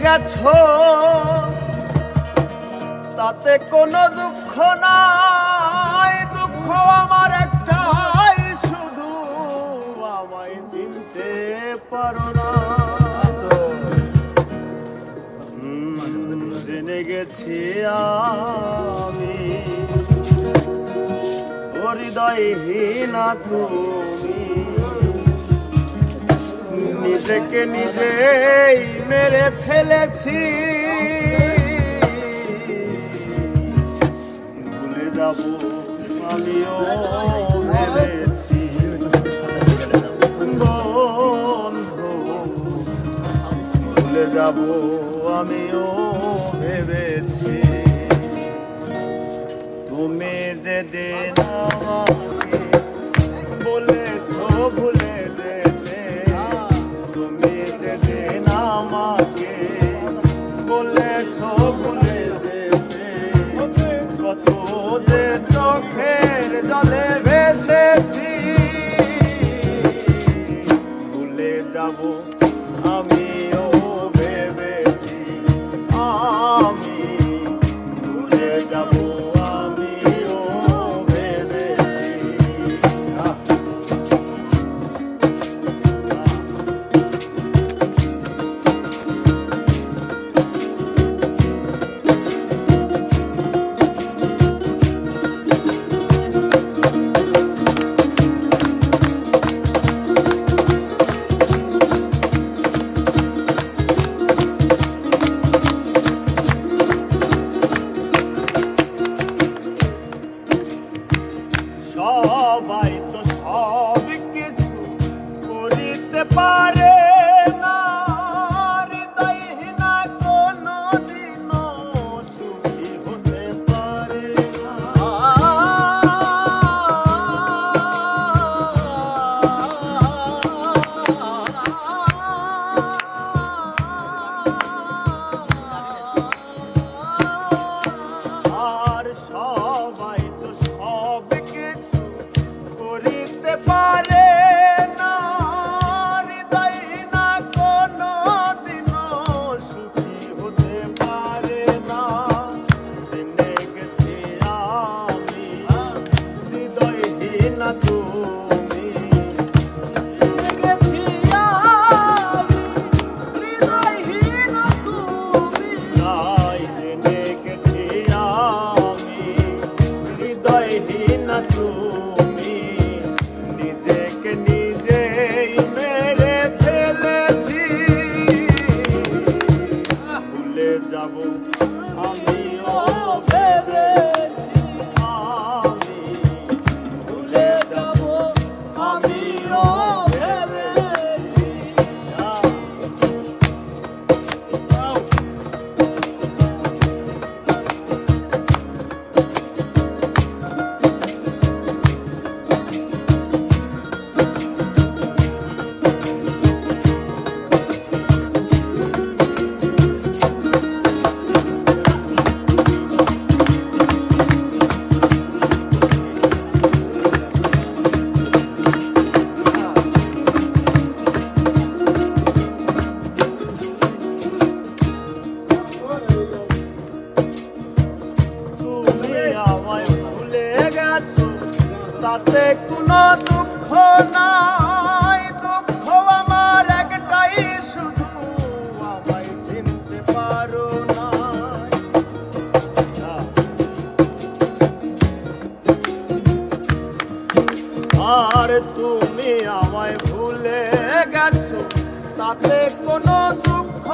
গেছো তাতে কোনো দুঃখ নাই, দুঃখ আমার একটাই, শুধু আমায় চিনতে পারো না। জেনে গেছি আমি হৃদয়হীনা তুমি, নিজেকে নিজেই মেরে ফেলেছি। ভুলে যাব আমিও ভেবেছি বন্ধু, ভুলে যাব আমিও ভেবেছি। তুমি যেদিন আমাকে বলেছো ভুলে যেতে, তুমি যেদিন আমাকে বলেছো ভুলে যেতে, কত যে চোখের জলে ভেসেছি। ভুলে যাব আমিও ভেবেছি, আমি ভুলে যাব আমিও ভেবেছি। সবাই তো সব কিছু করিতে পারে না, হৃদয়হীনা কোনদিনও সুখী হতে পারে না। আর সবাই তো সব কিছু করিতে পারে না, হৃদয়হীনা কোনদিনও সুখী হতে পারে না। জেনে গেছি আমি হৃদয়হীনা তুমি, জেনে গেছি আমি হৃদয়হীনা তুমি, তাই জেনে গেছি আমি হৃদয়হীনা তুমি, নিজেকে নিজেই মেরে ফেলেছি। ভুলে যাব আমিও ভেবেছি, আমি ভুলে যাব আমিও ভেবেছি। তাতে কোনো দুঃখ নাই, দুঃখ আমার একটাই, শুধু আমায় চিনতে পারো না। আর তুমি আমায় ভুলে গেছো তাতে কোনো দুঃখ